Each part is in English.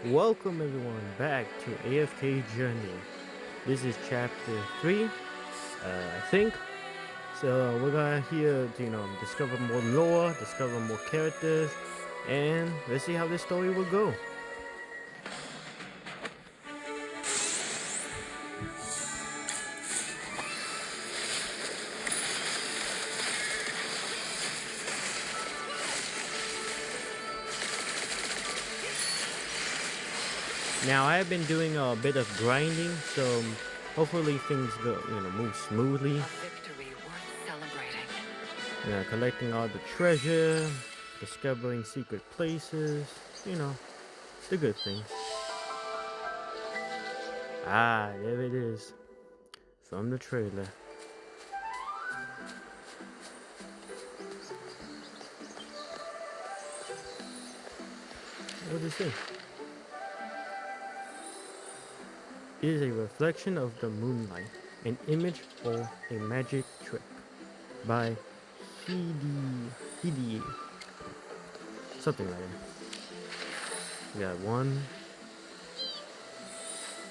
Welcome everyone back to AFK Journey. This is chapter 3, I think. So we're gonna here to discover more lore, discover more characters, and let's see how this story will go. Now I have been doing a bit of grinding, so hopefully things go move smoothly. A victory worth celebrating. Collecting all the treasure, discovering secret places, the good things. Ah, there it is. From the trailer. What does it say? It is a reflection of the moonlight, an image or a magic trick by Hidi. Something like that. We got one.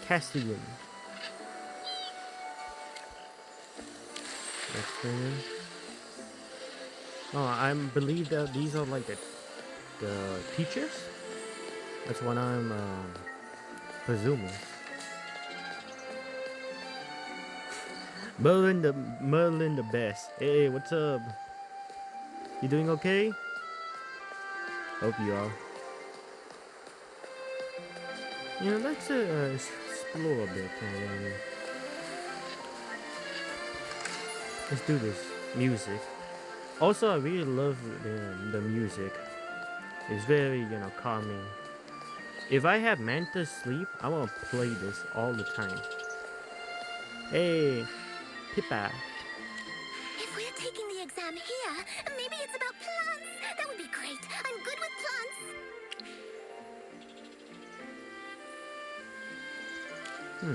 Castian. Oh, I believe that these are like the teachers. That's what I'm presuming. Merlin the best. Hey, what's up? You doing okay? Hope you are. Let's explore a bit. Let's do this. Music. Also, I really love the music. It's very, calming. If I have Manta sleep, I want to play this all the time. Hey, Pippa. If we're taking the exam here, maybe it's about plants. That would be great. I'm good with plants. Oh,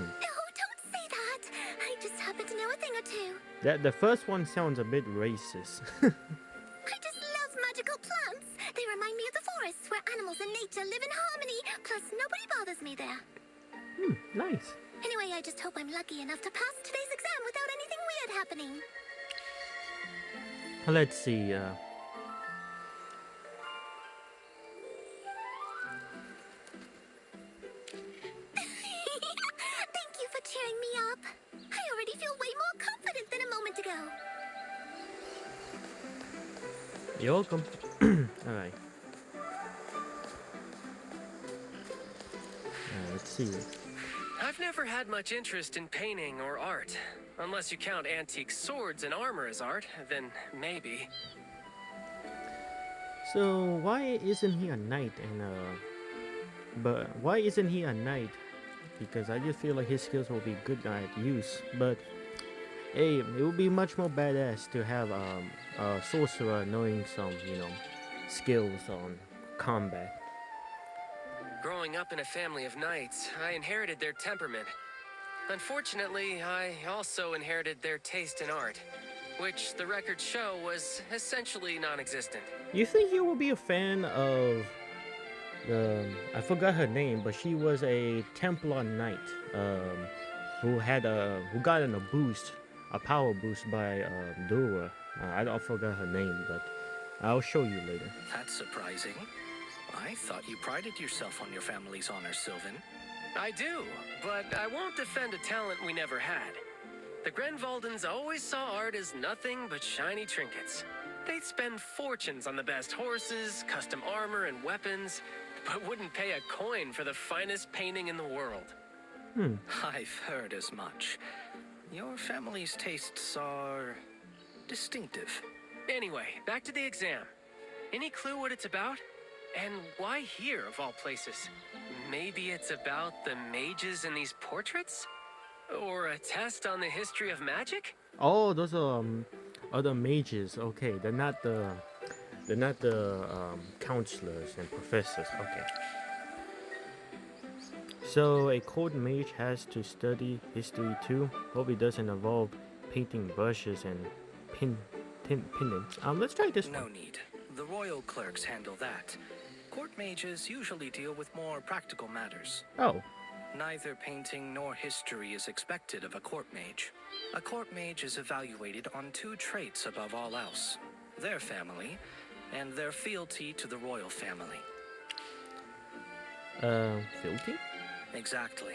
don't say that. I just happen to know a thing or two. The first one sounds a bit racist. I just love magical plants. They remind me of the forests where animals and nature live in harmony. Plus, nobody bothers me there. Nice. Anyway, I just hope I'm lucky enough to pass today's exam without anything weird happening. Let's see. Thank you for cheering me up. I already feel way more confident than a moment ago. You're welcome. Alright. Let's see. I've never had much interest in painting or art. Unless you count antique swords and armor as art, then maybe. So why isn't he a knight? But why isn't he a knight? Because I just feel like his skills will be good at use. But hey, it would be much more badass to have a sorcerer knowing some, skills on combat. Growing up in a family of knights, I inherited their temperament. Unfortunately, I also inherited their taste in art, which the records show was essentially non-existent. You think you will be a fan of I forgot her name, but she was a Templar knight who got a boost, a power boost by Dura. I forgot her name, but I'll show you later. That's surprising. I thought you prided yourself on your family's honor, Sylvan. I do, but I won't defend a talent we never had. The Grenvaldens always saw art as nothing but shiny trinkets. They'd spend fortunes on the best horses, custom armor, and weapons, but wouldn't pay a coin for the finest painting in the world. I've heard as much. Your family's tastes are distinctive. Anyway, back to the exam. Any clue what it's about? And why here, of all places? Maybe it's about the mages in these portraits? Or a test on the history of magic? Oh, those are other mages. Okay, they're not the counselors and professors. Okay. So a court mage has to study history too. Hope it doesn't involve painting brushes and pendants. Let's try this No one. need. The royal clerks handle that. Court mages usually deal with more practical matters. Oh, Neither painting nor history is expected of a court mage. A court mage is evaluated on two traits above all else: their family and their fealty to the royal family. filthy? Exactly.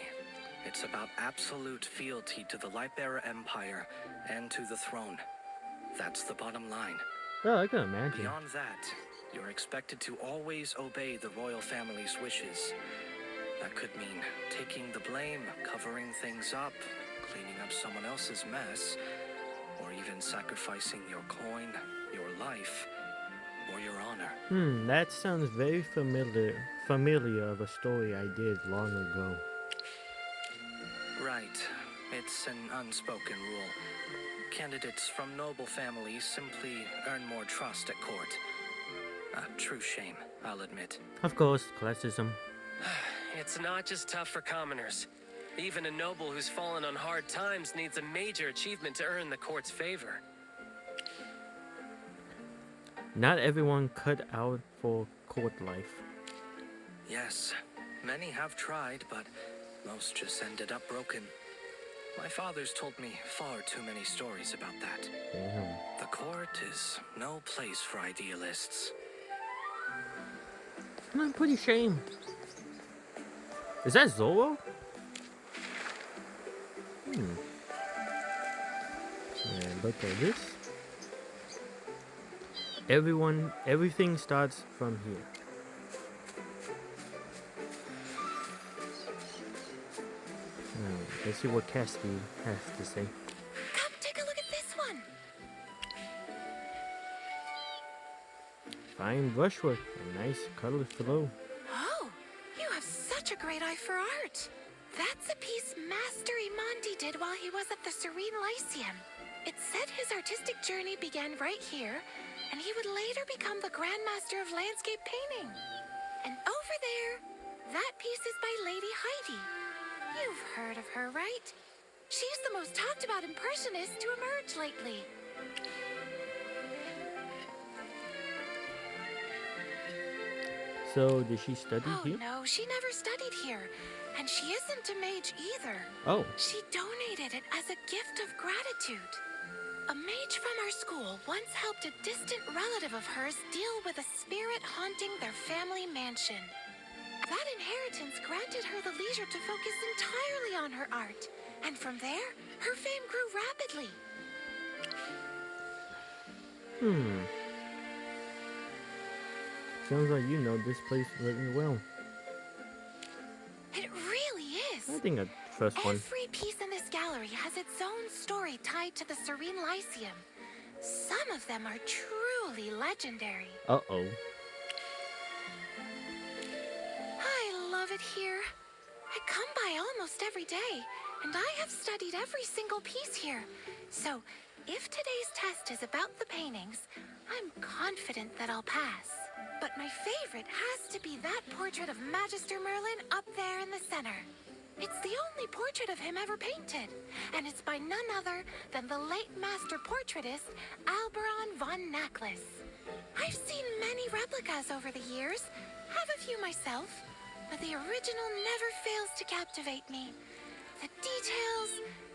It's about absolute fealty to the Lightbearer Empire and to the throne. That's the bottom line. Oh, I can imagine. Beyond that, you're expected to always obey the royal family's wishes. That could mean taking the blame, covering things up, cleaning up someone else's mess, or even sacrificing your coin, your life, or your honor. That sounds very familiar of a story I did long ago. Right. It's an unspoken rule. Candidates from noble families simply earn more trust at court. A true shame, I'll admit. Of course, classism. It's not just tough for commoners. Even a noble who's fallen on hard times needs a major achievement to earn the court's favor. Not everyone cut out for court life. Yes, many have tried, but most just ended up broken. My father's told me far too many stories about that. Damn. The court is no place for idealists. I'm pretty shame. Is that Zoro? And look at this. Everything starts from here. Now, let's see what Cassidy has to say. Come take a look at this one. Fine brushwork, a nice color flow. Oh, you have such a great eye for art. That's a piece Master Imanti did while he was at the Serene Lyceum. It said his artistic journey began right here, and he would later become the Grand Master of Landscape Painting. And over there, that piece is by Lady Heidi. You've heard of her, right? She's the most talked about impressionist to emerge lately. So, did she study Oh here? no, she never studied here. And she isn't a mage either. Oh, She donated it as a gift of gratitude. A mage from our school once helped a distant relative of hers deal with a spirit haunting their family mansion. That inheritance granted her the leisure to focus entirely on her art, and from there, her fame grew rapidly. sounds like you know this place really well. It really is. I think I trust one. Every piece in this gallery has its own story tied to the Serene Lyceum. Some of them are truly legendary. Uh-oh. I love it here. I come by almost every day, and I have studied every single piece here. So, if today's test is about the paintings, I'm confident that I'll pass. But my favorite has to be that portrait of Magister Merlin up there in the center. It's the only portrait of him ever painted, and it's by none other than the late master portraitist Alberon von Naklis. I've seen many replicas over the years, have a few myself, but the original never fails to captivate me. The details,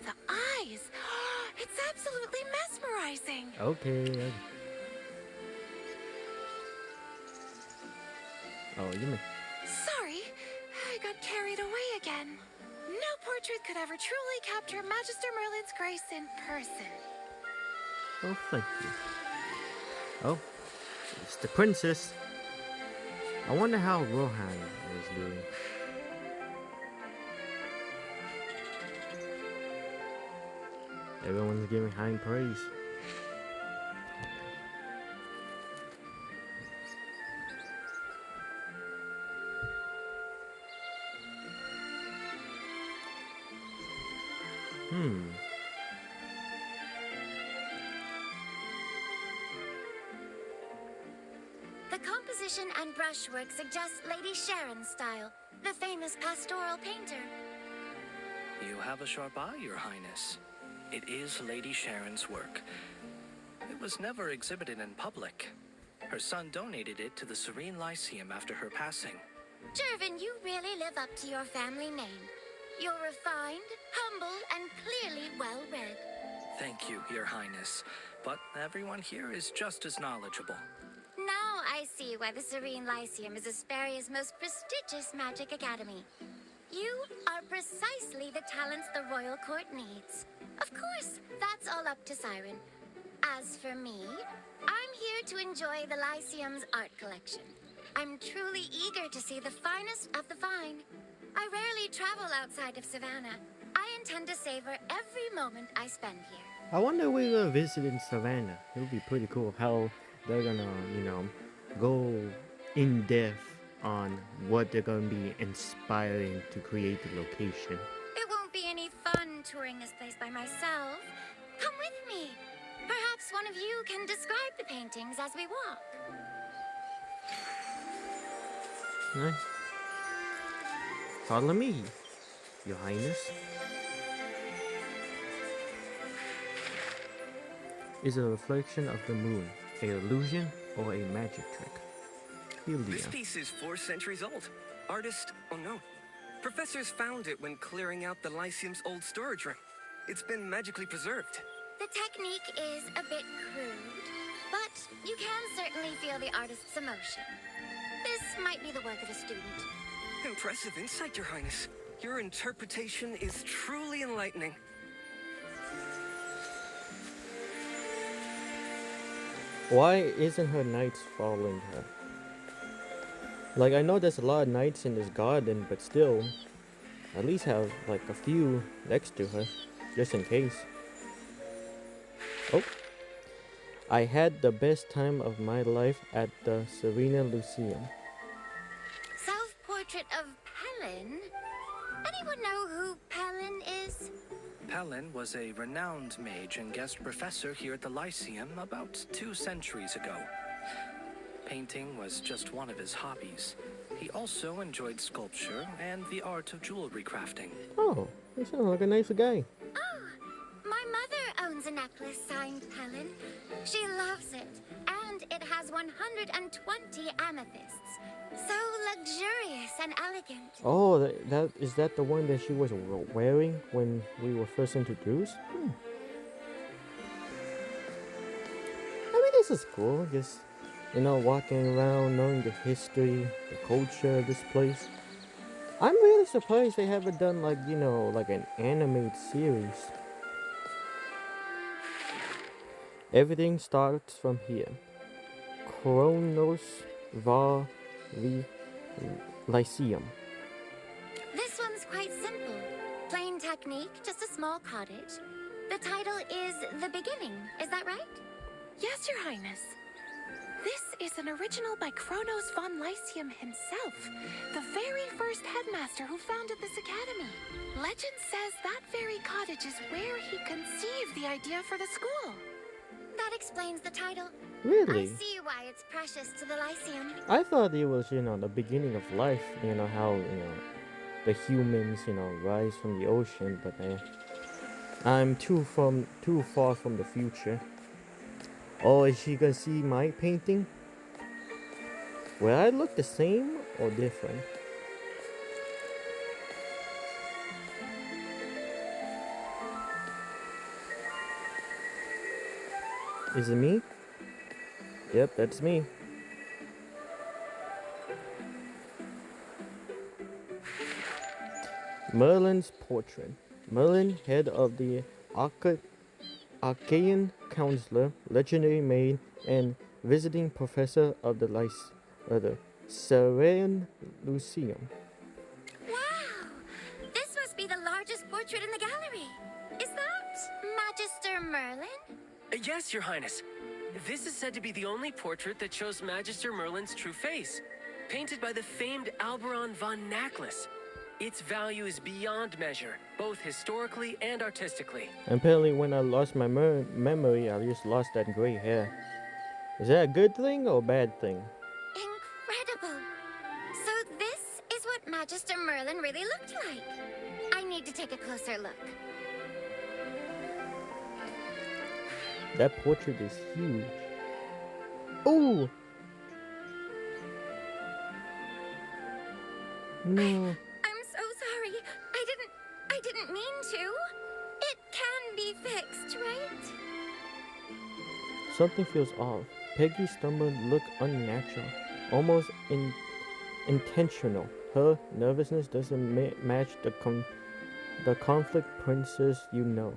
the eyes, it's absolutely mesmerizing. Okay. Oh, you mean... Sorry, I got carried away again. No portrait could ever truly capture Magister Merlin's grace in person. Oh, thank you. Oh, it's the princess. I wonder how Rohan is doing. Everyone's giving high praise. The composition and brushwork suggest Lady Sharon's style, the famous pastoral painter. You have a sharp eye, Your Highness. It is Lady Sharon's work. It was never exhibited in public. Her son donated it to the Serene Lyceum after her passing. Jervin, you really live up to your family name. You're refined, humble, and clearly well-read. Thank you, Your Highness. But everyone here is just as knowledgeable. Now I see why the Serene Lyceum is Asperia's most prestigious magic academy. You are precisely the talents the royal court needs. Of course, that's all up to Siren. As for me, I'm here to enjoy the Lyceum's art collection. I'm truly eager to see the finest of the fine. I rarely travel outside of Savannah. I intend to savor every moment I spend here. I wonder where we're visiting Savannah. It would be pretty cool how they're gonna, go in depth on what they're gonna be inspiring to create the location. It won't be any fun touring this place by myself. Come with me. Perhaps one of you can describe the paintings as we walk. Nice. Follow me, Your Highness. Is a reflection of the moon, an illusion, or a magic trick? This Hildia. piece is 4 centuries old. Artist unknown. Professors found it when clearing out the Lyceum's old storage room. It's been magically preserved. The technique is a bit crude, but you can certainly feel the artist's emotion. This might be the work of a student. Impressive insight, Your Highness. Your interpretation is truly enlightening. Why isn't her knights following her? Like, I know there's a lot of knights in this garden, but still, at least have like a few next to her, just in case. Oh. I had the best time of my life at the Serena Lyceum. Self-portrait of Pelin? Anyone know who Pelin is? Pelin was a renowned mage and guest professor here at the Lyceum about 2 centuries ago. Painting was just one of his hobbies. He also enjoyed sculpture and the art of jewelry crafting. Oh, you sound like a nice guy. Oh, my mother owns a necklace signed Pelin. She loves it, and it has 120 amethysts. So luxurious and elegant. Oh, that is that the one that she was wearing when we were first introduced? I mean, this is cool. Just, walking around, knowing the history, the culture of this place. I'm really surprised they haven't done like an animated series. Everything starts from here. Kronos Va Lyceum. This one's quite simple. Plain technique, just a small cottage. The title is The Beginning, is that right? Yes, Your Highness. This is an original by Kronos von Lyceum himself, the very first headmaster who founded this academy. Legend says that very cottage is where he conceived the idea for the school. That explains the title. Really? I see why it's precious to the Lyceum. I thought it was, the beginning of life, how, the humans, rise from the ocean, but I'm too far from the future. Oh, is she gonna see my painting? Will I look the same or different? Is it me? Yep, that's me. Merlin's portrait. Merlin, head of the Archaean Counselor, legendary maid, and visiting professor of the Serene Lyceum. Wow! This must be the largest portrait in the gallery. Is that Magister Merlin? Yes, Your Highness. This is said to be the only portrait that shows Magister Merlin's true face, painted by the famed Alberon von Naklis. Its value is beyond measure, both historically and artistically. Apparently, when I lost my memory, I just lost that gray hair. Is that a good thing or a bad thing? Incredible! So this is what Magister Merlin really looked like. I need to take a closer look. That portrait is huge. Ooh, No. I'm so sorry. I didn't mean to. It can be fixed, right? Something feels off. Peggy's stumble looked unnatural, almost intentional. Her nervousness doesn't match the conflict princess you know.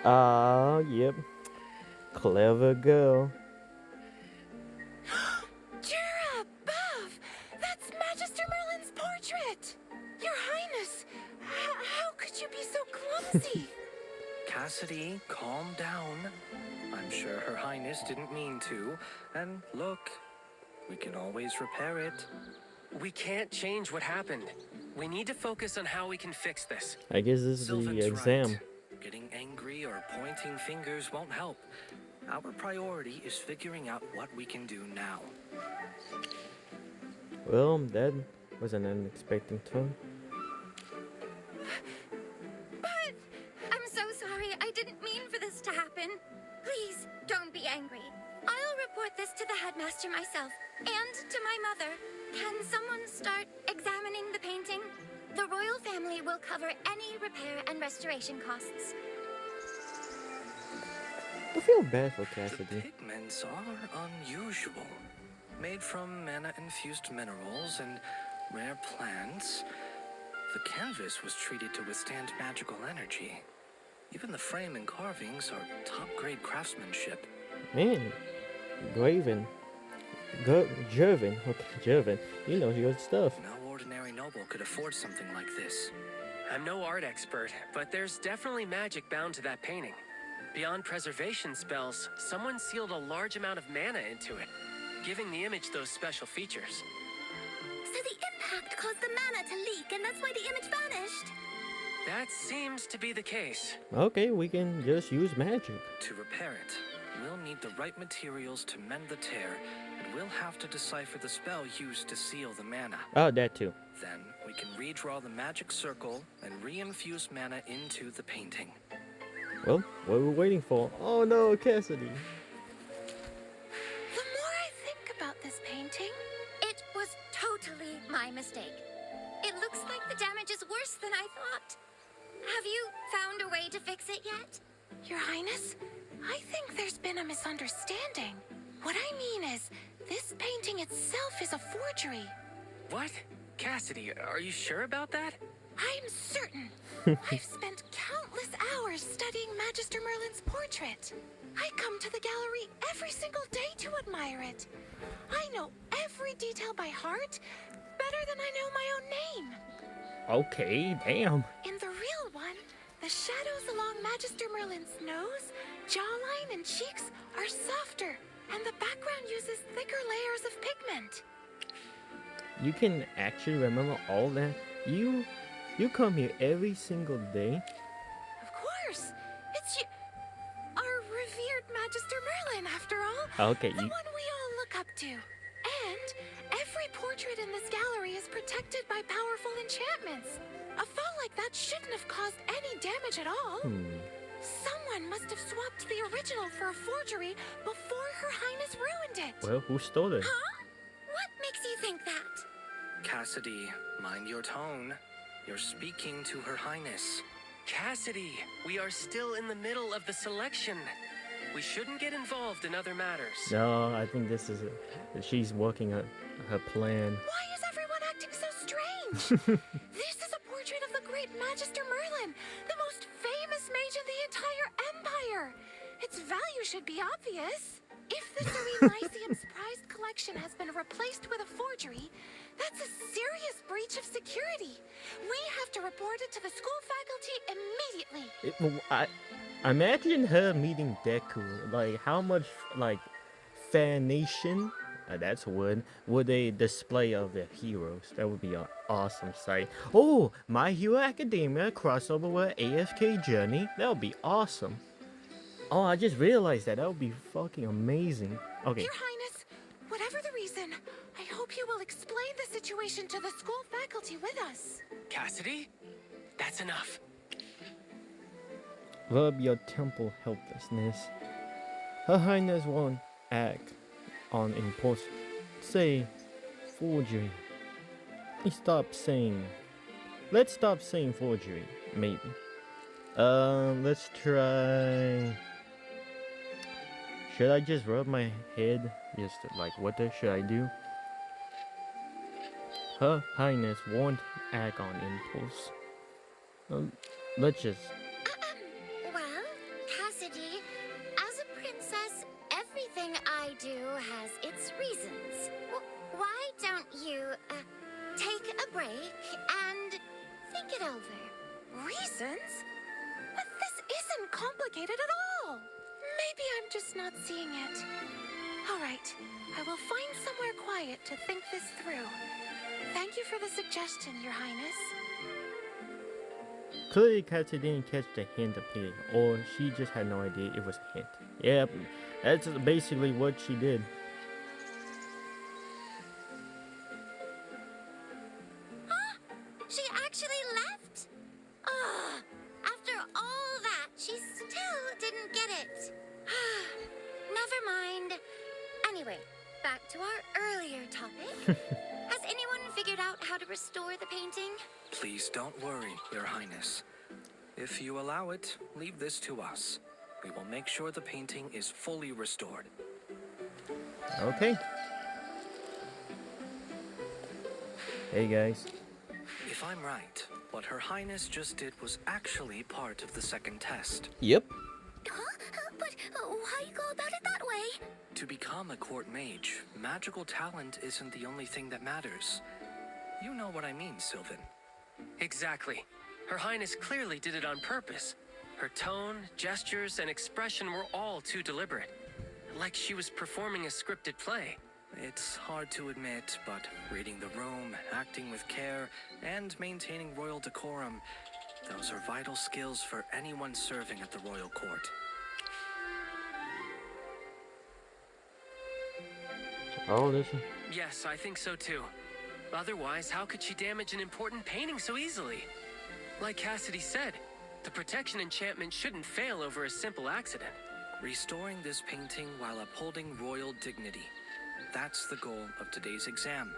Ah, yep. Clever girl. Jura, above! That's Magister Merlin's portrait! Your Highness, how could you be so clumsy? Cassidy, calm down. I'm sure Her Highness didn't mean to. And look, we can always repair it. We can't change what happened. We need to focus on how we can fix this. I guess this is the Sylvan's exam. right. Getting angry or pointing fingers won't help. Our priority is figuring out what we can do now. Well, that was an unexpected turn. But I'm so sorry. I didn't mean for this to happen. Please don't be angry. I'll report this to the headmaster myself and to my mother. Can someone start examining the painting? The royal family will cover any repair and restoration costs. I feel bad for The Cassidy. pigments are unusual. Made from mana-infused minerals and rare plants, the canvas was treated to withstand magical energy. Even the frame and carvings are top-grade craftsmanship. Man, Graven. Jervin. Okay, Jervin. You know your stuff. No ordinary noble could afford something like this. I'm no art expert, but there's definitely magic bound to that painting. Beyond preservation spells, someone sealed a large amount of mana into it, giving the image those special features. So the impact caused the mana to leak, and that's why the image vanished. That seems to be the case. Okay, we can just use magic. To repair it, we'll need the right materials to mend the tear, and we'll have to decipher the spell used to seal the mana. Oh, that too. Then we can redraw the magic circle and reinfuse mana into the painting. Well, what are we waiting for? Oh no, Cassidy. The more I think about this painting, It was totally my mistake. It looks like the damage is worse than I thought. Have you found a way to fix it yet? Your Highness, I think there's been a misunderstanding. What I mean is, this painting itself is a forgery. What? Cassidy, are you sure about that? I'm certain. I've spent countless hours studying Magister Merlin's portrait. I come to the gallery every single day to admire it. I know every detail by heart, better than I know my own name. Okay, damn. In the real one, the shadows along Magister Merlin's nose, jawline, and cheeks are softer, and the background uses thicker layers of pigment. You can actually remember all that? You come here every single day? Of course, it's you, our revered Magister Merlin, after all. Okay, The you... one we all look up to. And every portrait in this gallery is protected by powerful enchantments. A fall like that shouldn't have caused any damage at all. Someone must have swapped the original for a forgery before Her Highness ruined it. Well, who stole it? Huh? What makes you think that? Cassidy, mind your tone. You're speaking to Her Highness. Cassidy, we are still in the middle of the selection. We shouldn't get involved in other matters. No, I think this is she's working on her plan. Why is everyone acting so strange? This is a portrait of the great Magister Merlin, the most famous mage in the entire empire. Its value should be obvious. If the Serene Lyceum's prized collection has been replaced with a forgery, that's a serious breach of security. We have to report it to the school faculty immediately. I imagine her meeting Deku. Like, how much, like, fanation, that's a word, would they display of their heroes? That would be an awesome sight. Oh, My Hero Academia crossover with AFK Journey. That would be awesome. Oh, I just realized that. That would be fucking amazing. Okay. Your Highness, whatever the reason, I hope you will explain the situation to the school faculty with us. Cassidy? That's enough. Rub your temple helplessness. Her Highness won't act on impulse. Say, forgery. Let's stop saying forgery, maybe. Let's try. Should I just rub my head? Just like, what should I do? Her Highness won't act on impulse. Let's just. Well, Cassidy, as a princess, everything I do has its reasons. Why don't you, take a break and think it over? Reasons? But this isn't complicated at all. Maybe I'm just not seeing it. All right, I will find somewhere quiet to think this through. Thank you for the suggestion, Your Highness. Clearly, Cassie didn't catch the hint appearing, or she just had no idea it was a hint. Yeah, that's basically what she did. She actually left? Ugh, after all that, she still didn't get it. Never mind. Anyway, back to our earlier topic. Has anyone figured out how to restore the painting? Please don't worry, Your Highness. If you allow it, leave this to us. We will make sure the painting is fully restored. Okay. Hey guys. If I'm right, what Her Highness just did was actually part of the second test. Yep. Huh? But why go about it that way? To become a court mage, magical talent isn't the only thing that matters. You know what I mean, Sylvan. Exactly. Her Highness clearly did it on purpose. Her tone, gestures, and expression were all too deliberate. Like she was performing a scripted play. It's hard to admit, but reading the room, acting with care, and maintaining royal decorum, those are vital skills for anyone serving at the royal court. Oh, listen. Yes, I think so too. Otherwise, how could she damage an important painting so easily? Like Cassidy said, the protection enchantment shouldn't fail over a simple accident. Restoring this painting while upholding royal dignity. That's the goal of today's exam.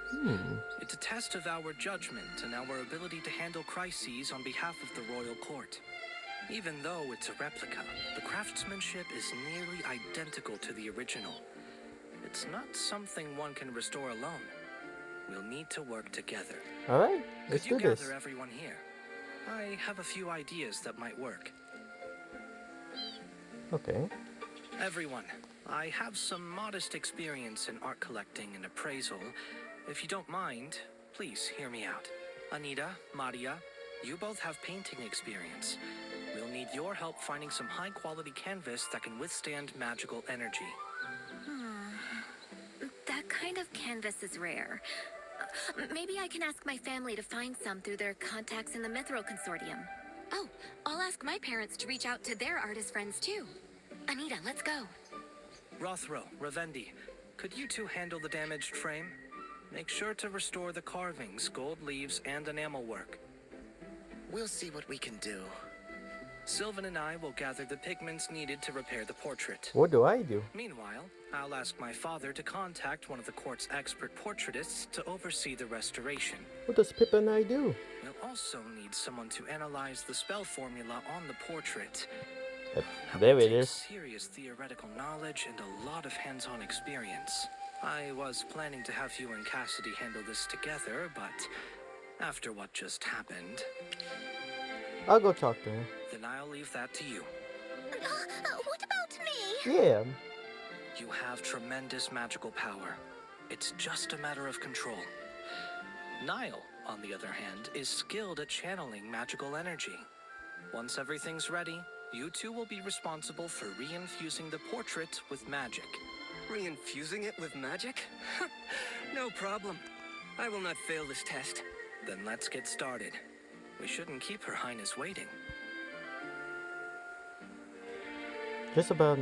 It's a test of our judgment and our ability to handle crises on behalf of the royal court. Even though it's a replica, the craftsmanship is nearly identical to the original. It's not something one can restore alone. We'll need to work together. Alright, let's Could you do this. gather everyone here? I have a few ideas that might work. Okay. Everyone, I have some modest experience in art collecting and appraisal. If you don't mind, please hear me out. Anita, Maria, you both have painting experience. We'll need your help finding some high-quality canvas that can withstand magical energy. That kind of canvas is rare. Maybe I can ask my family to find some through their contacts in the Mithril Consortium. Oh, I'll ask my parents to reach out to their artist friends too. Anita, let's go. Rothro, Ravendi, could you two handle the damaged frame? Make sure to restore the carvings, gold leaves, and enamel work. We'll see what we can do. Sylvan and I will gather the pigments needed to repair the portrait. What do I do? Meanwhile, I'll ask my father to contact one of the court's expert portraitists to oversee the restoration. What does Pip and I do? We'll also need someone to analyze the spell formula on the portrait. There it takes is. Serious theoretical knowledge and a lot of hands-on experience. I was planning to have you and Cassidy handle this together, but after what just happened, I'll go talk to him. then I'll leave that to you. What about me? Yeah. You have tremendous magical power. It's just a matter of control. Niall, on the other hand, is skilled at channeling magical energy. Once everything's ready, you two will be responsible for reinfusing the portrait with magic. Reinfusing it with magic? No problem. I will not fail this test. Then let's get started. We shouldn't keep Her Highness waiting. Just about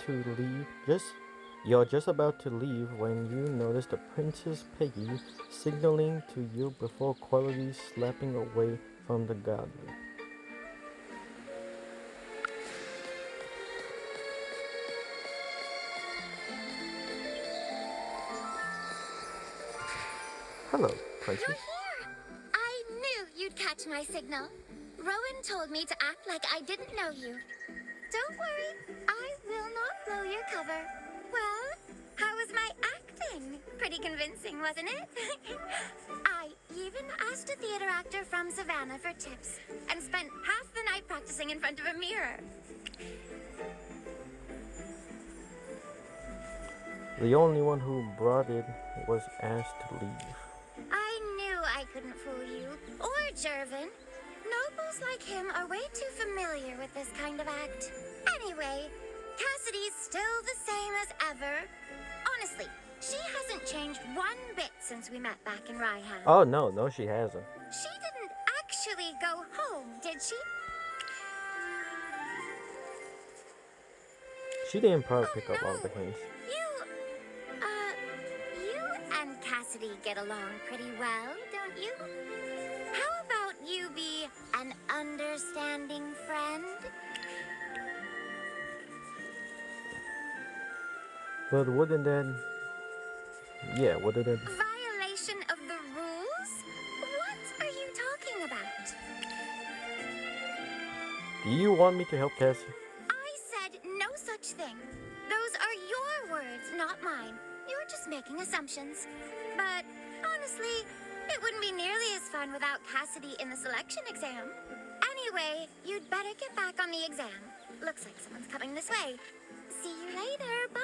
to leave. You're just about to leave when you notice the Princess Peggy signaling to you before Quality slapping away from the goblet. Hello, princess. You're here! I knew you'd catch my signal. Rowan told me to act like I didn't know you. Don't worry, I will not blow your cover. Well, how was my acting? Pretty convincing, wasn't it? I even asked a theater actor from Savannah for tips and spent half the night practicing in front of a mirror. The only one who brought it was asked to leave. I knew I couldn't fool you. Or Jervin. Nobles like him are way too familiar with this kind of act. Anyway, Cassidy's still the same as ever. Honestly, she hasn't changed one bit since we met back in Raihan. Oh, no, she hasn't. She didn't actually go home, did she? She didn't probably pick up all the hints. You and Cassidy get along pretty well, don't you? How about you be an understanding friend? But wouldn't that... Yeah, wouldn't that... Violation of the rules? What are you talking about? Do you want me to help Cassie? I said no such thing. Those are your words, not mine. You're just making assumptions. But honestly, it wouldn't be nearly as fun without Cassidy in the selection exam. Anyway, you'd better get back on the exam. Looks like someone's coming this way. See you later. Bye.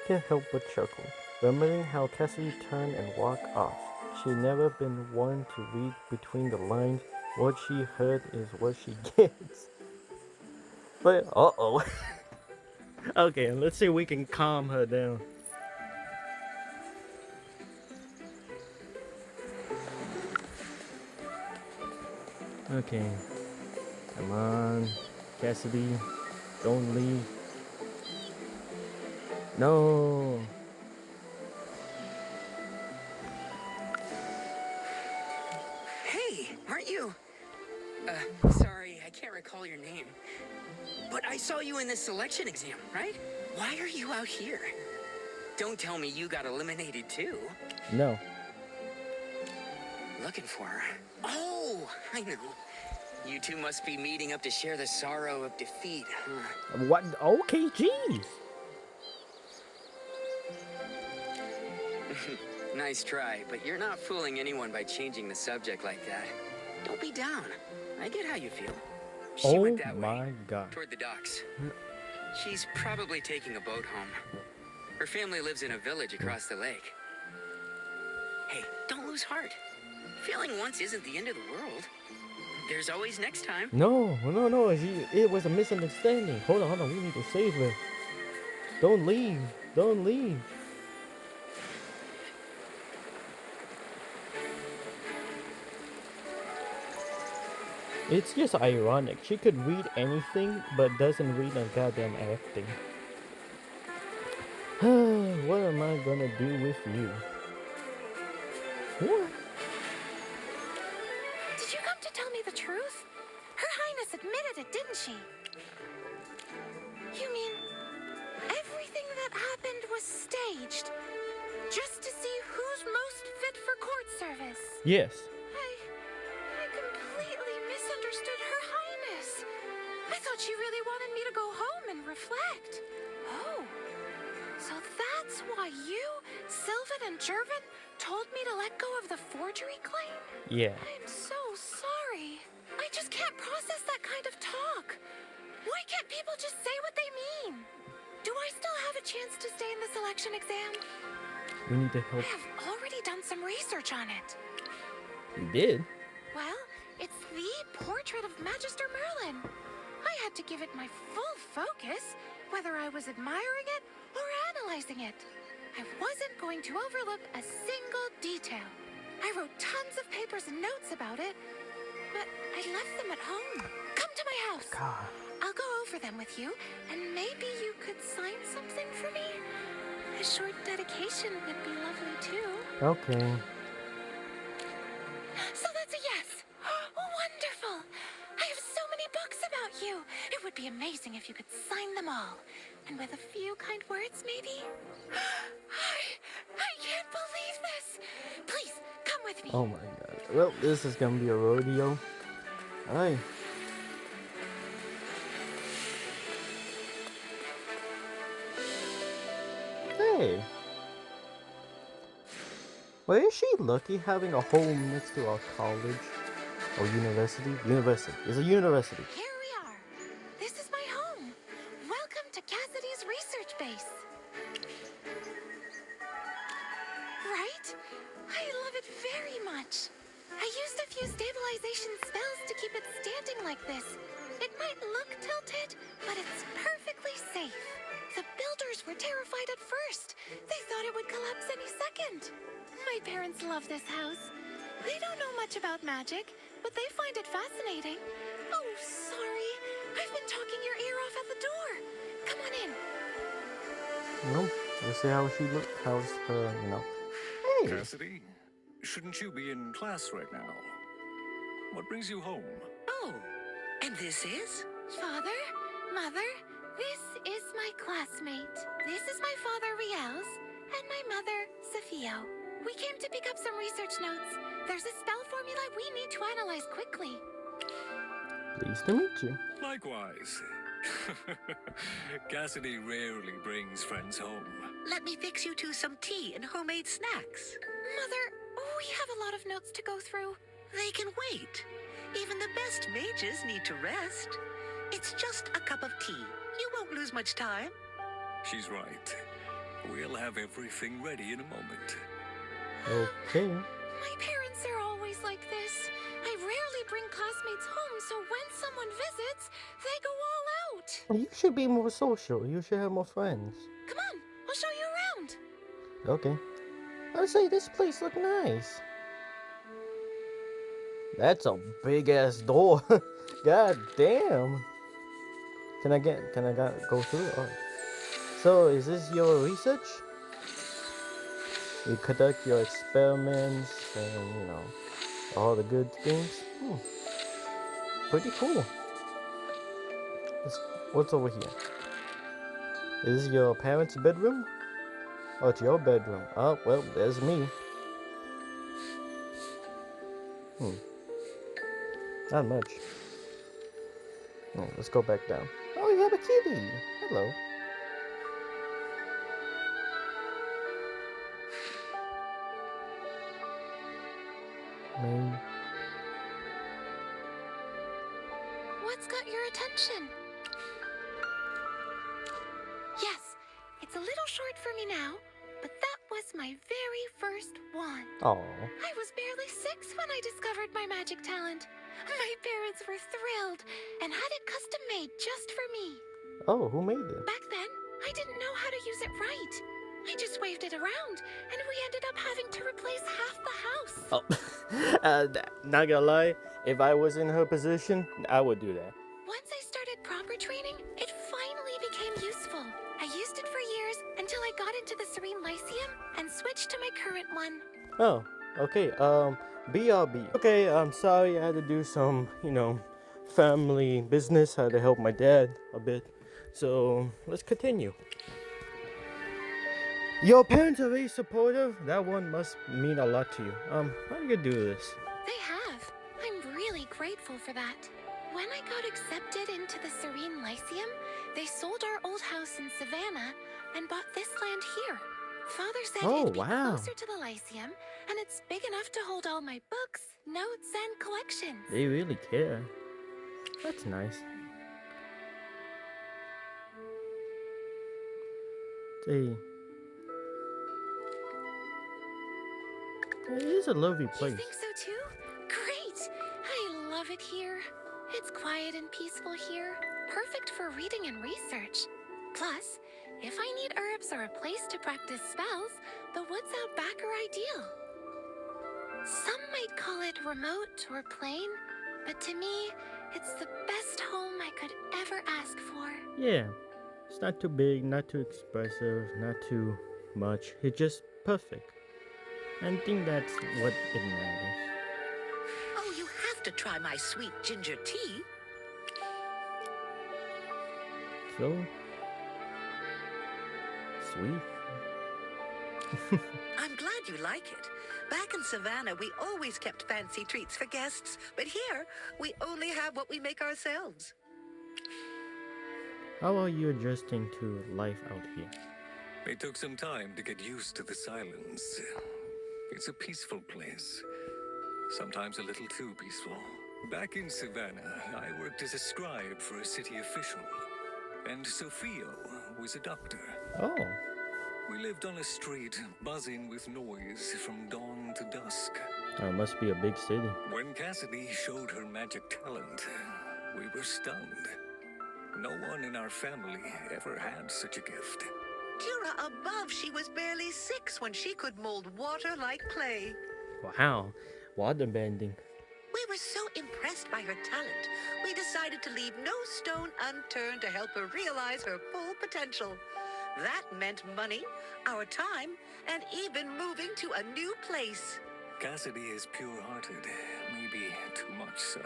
Can't help but chuckle, remembering how Cassidy turned and walked off. She'd never been one to read between the lines. What she heard is what she gets. But, uh-oh. Okay, let's see if we can calm her down. Okay. Come on. Cassidy, don't leave. No. Hey, aren't you? Sorry, I can't recall your name. But I saw you in the selection exam, right? Why are you out here? Don't tell me you got eliminated too. No. Looking for her. Oh, I know. You two must be meeting up to share the sorrow of defeat, huh? What? Okay, jeez. Nice try, but you're not fooling anyone by changing the subject like that. Don't be down. I get how you feel. She went that my way, God. toward the docks. She's probably taking a boat home. Her family lives in a village across the lake. Hey, don't lose heart. Failing once isn't the end of the world. There's always next time. No. It was a misunderstanding. Hold on. We need to save her. Don't leave. Don't leave. It's just ironic. She could read anything, but doesn't read a goddamn acting. What am I gonna do with you? What? Did you come to tell me the truth? Her Highness admitted it, didn't she? You mean everything that happened was staged? Just to see who's most fit for court service? Yes. I completely misunderstood Her Highness. I thought she really wanted me to go home and reflect. Oh, so that's why you, Sylvan and Jervin told me to let go of the forgery claim? Yeah. I'm so sorry. I just can't process that kind of talk. Why can't people just say what they mean? Do I still have a chance to stay in the selection exam? We need to help. I have already done some research on it. You did? Well, it's the portrait of Magister Merlin. I had to give it my full focus, whether I was admiring it or analyzing it. I wasn't going to overlook a single detail. I wrote tons of papers and notes about it, but I left them at home. Come to my house. God. I'll go over them with you, and maybe you could sign something for me? A short dedication would be lovely, too. Okay. So that's a yes. Wonderful. I have so many books about you. It would be amazing if you could sign them all. And with a few kind words, maybe? I can't believe this! Please, come with me. Oh my god. Well, this is gonna be a rodeo. Alright. Hey. Well, is she lucky having a home next to our college? Or university? University. It's a university. Here we are. This is my home. Welcome to Cassidy's research base. Right? I love it very much. I used a few stabilization spells to keep it standing like this. It might look tilted, but it's perfectly safe. The builders were terrified at first. They thought it would collapse any second. My parents love this house. They don't know much about magic, but they find it fascinating. Oh, sorry. I've been talking your ear off at the door. Come on in. No, let's see how she looks. How's her, you know. Hey! Cassidy, shouldn't you be in class right now? What brings you home? Oh, and this is? Father, Mother, this is my classmate. This is my father, Riels, and my mother, Sophia. We came to pick up some research notes. There's a spell formula we need to analyze quickly. Pleased to meet you. Likewise. Cassidy rarely brings friends home. Let me fix you two some tea and homemade snacks. Mother, we have a lot of notes to go through. They can wait. Even the best mages need to rest. It's just a cup of tea. You won't lose much time. She's right. We'll have everything ready in a moment. Okay. My parents are always like this. I rarely bring classmates home, so when someone visits, they go all out. You should be more social. You should have more friends. Come on, I'll show you around. Okay. I would say this place look nice. That's a big ass door. God damn. Can I go through? Alright. So is this your research? You conduct your experiments and you know all the good things. Pretty cool. What's over here? Is this your parents' bedroom? Oh, it's your bedroom. Oh, well, there's me. Not much. Oh, let's go back down. Oh, you have a kitty. Hello. Main. What's got your attention? Yes, it's a little short for me now, but that was my very first one. Oh. I was barely 6 when I discovered my magic talent. My parents were thrilled and had it custom made just for me. Oh, who made it? Back then, I didn't know how to use it right. I just waved it around, and we ended up having to replace half the house. Oh, not gonna lie, if I was in her position, I would do that. Once I started proper training, it finally became useful. I used it for years until I got into the Serene Lyceum and switched to my current one. Oh, okay, BRB. Okay, I'm sorry, I had to do some, you know, family business. I had to help my dad a bit. So, let's continue. Your parents are very supportive. That one must mean a lot to you. How do you do this? They have. I'm really grateful for that. When I got accepted into the Serene Lyceum, they sold our old house in Savannah and bought this land here. Father said it'd be closer to the Lyceum, and it's big enough to hold all my books, notes, and collections. They really care. That's nice. Hey. It is a lovely place. You think so too? Great! I love it here. It's quiet and peaceful here. Perfect for reading and research. Plus, if I need herbs or a place to practice spells, the woods out back are ideal. Some might call it remote or plain, but to me, it's the best home I could ever ask for. Yeah. It's not too big, not too expressive, not too much. It's just perfect. And I think that's what it matters. Oh, you have to try my sweet ginger tea. So, Sweet. I'm glad you like it. Back in Savannah, we always kept fancy treats for guests, but here, we only have what we make ourselves. How are you adjusting to life out here? It took some time to get used to the silence. It's a peaceful place. Sometimes a little too peaceful. Back in Savannah, I worked as a scribe for a city official. And Sophia was a doctor. Oh. We lived on a street buzzing with noise from dawn to dusk. It must be a big city. When Cassidy showed her magic talent, we were stunned. No one in our family ever had such a gift. Dura above, she was barely 6 when she could mold water like clay. Wow. Water bending. We were so impressed by her talent, we decided to leave no stone unturned to help her realize her full potential. That meant money, our time, and even moving to a new place. Cassidy is pure-hearted, maybe too much so.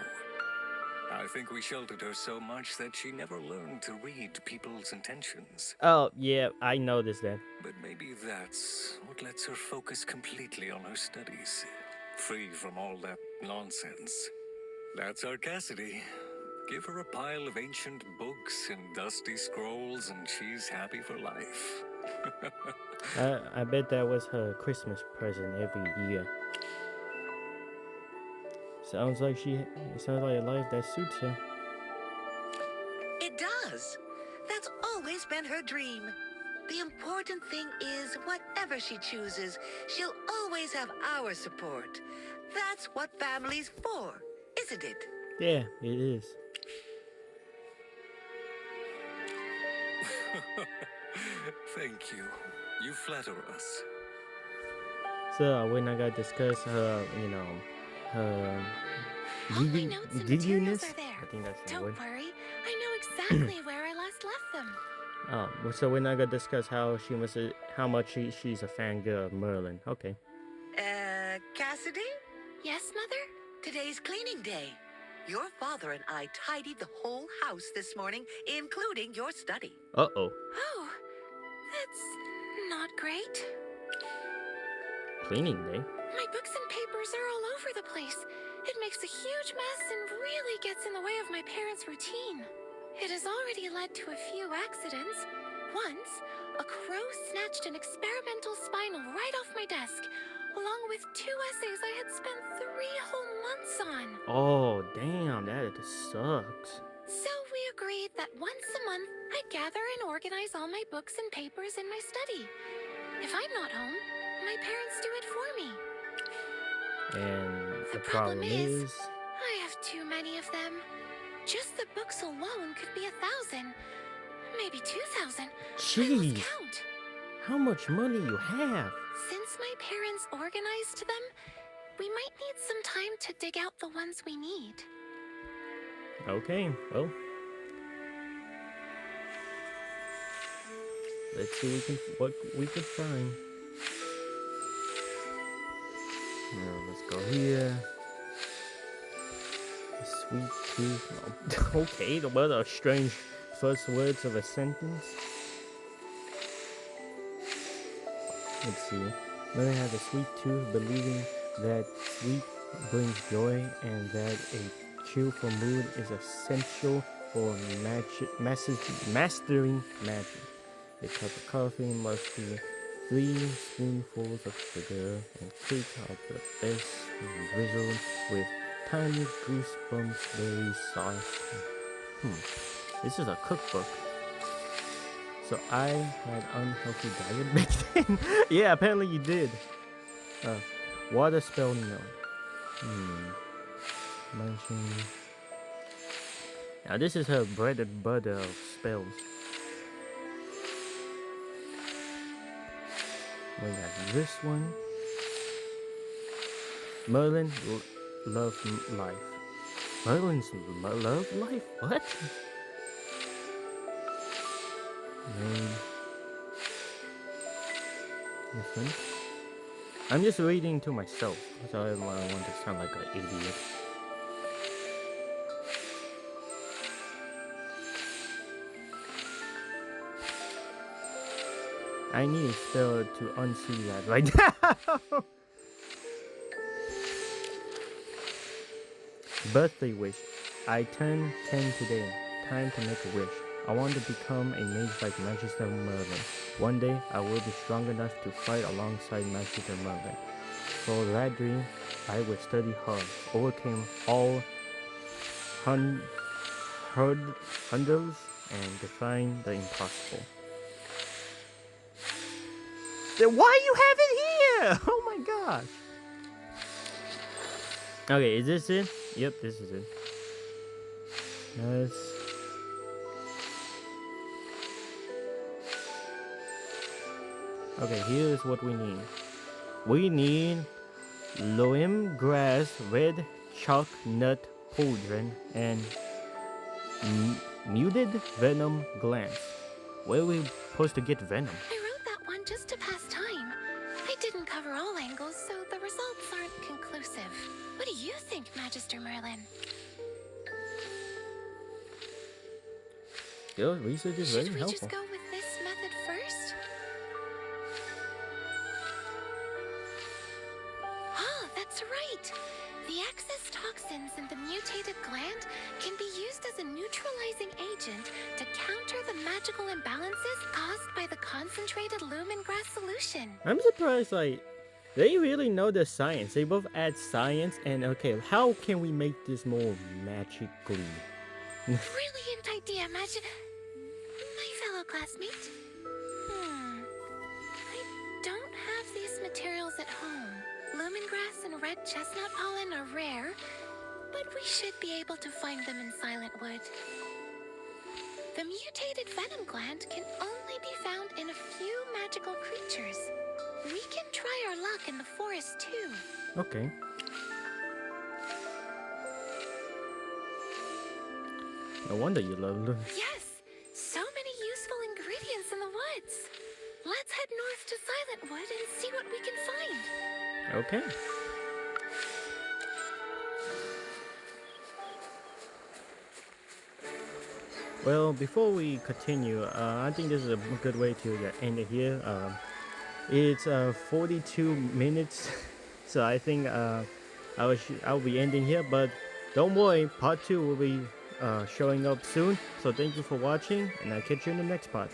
I think we sheltered her so much that she never learned to read people's intentions. Oh, yeah, I noticed that. But maybe that's what lets her focus completely on her studies, free from all that nonsense. That's our Cassidy. Give her a pile of ancient books and dusty scrolls, and she's happy for life. I bet that was her Christmas present every year. Sounds like a life that suits her. It does. That's always been her dream. The important thing is, whatever she chooses, she'll always have our support. That's what family's for, isn't it? Yeah, it is. Thank you. You flatter us. So we're not gonna discuss her, her All my notes and materials are there. I think that's the Don't word. worry, I know exactly where I last left them. Oh, well, so we're not gonna discuss how much she's a fangirl of Merlin. Okay. Cassidy? Yes, Mother? Today's cleaning day. Your father and I tidied the whole house this morning, including your study. Uh-oh. Oh, that's not great. Cleaning day? My books and papers are all over the place. It makes a huge mess and really gets in the way of my parents' routine. It has already led to a few accidents. Once, a crow snatched an experimental spinal right off my desk, along with 2 essays I had spent 3 whole months on. Oh, damn, that sucks. So we agreed that once a month, I'd gather and organize all my books and papers in my study. If I'm not home, my parents do it for me. And The problem is... I have too many of them. Just the books alone could be 1,000, maybe 2,000. Jeez, Count. how much money you have? Since my parents organized them, we might need some time to dig out the ones we need. Okay, well. Let's see what we can find. Now, let's go here. Sweet tooth. No. Okay, what a strange first words of a sentence. Let's see. Mother had a sweet tooth, believing that sweet brings joy and that a cheerful mood is essential for mastering magic. A cup of coffee must be 3 spoonfuls of sugar, and cakes are the best when drizzled with tiny goosebumps berry sauce. This is a cookbook. So I had unhealthy diet back then. Yeah, apparently you did. Water spell note. Mention. Now this is her bread and butter of spells. We got this one. Merlin love life. Merlin's love life? What? Name. This one. I'm just reading to myself, so I don't want to sound like an idiot. I need a spell to unsee that right now. Birthday wish. I turn 10 today. Time to make a wish. I want to become a mage like Magister Merlin. One day, I will be strong enough to fight alongside Magister Merlin. For that dream, I would study hard, overcome all hurdles, and define the impossible. Then why you have it here? Oh my gosh. Okay, is this it? Yep, this is it. Yes. Okay, here's what we need. We need loam grass, red chalk nut pauldron, and muted venom glands. Where are we supposed to get venom? I wrote that one just to pass time. I didn't cover all angles, so the results aren't conclusive. What do you think, Magister Merlin? Your research is very Should we helpful. just go with this method first? Ah, that's right. The excess toxins in the mutated gland can be used as a neutralizing agent to counter the magical imbalances caused by the concentrated lumen grass solution. I'm surprised, like, they really know the science. They both add science and, okay, how can we make this more magically? Brilliant idea, my fellow classmate. I don't have these materials at home. Lumengrass and red chestnut pollen are rare, but we should be able to find them in Silent Wood. The mutated venom gland can only be found in a few magical creatures. We can try our luck in the forest too. Okay. No wonder you love Luna. Yes, so many useful ingredients in the woods. Let's head north to Silent Wood and see what we can find. Okay. Well, before we continue, I think this is a good way to end it here. It's 42 minutes, so I think I'll be ending here. But don't worry, part 2 will be showing up soon. So thank you for watching, and I'll catch you in the next part.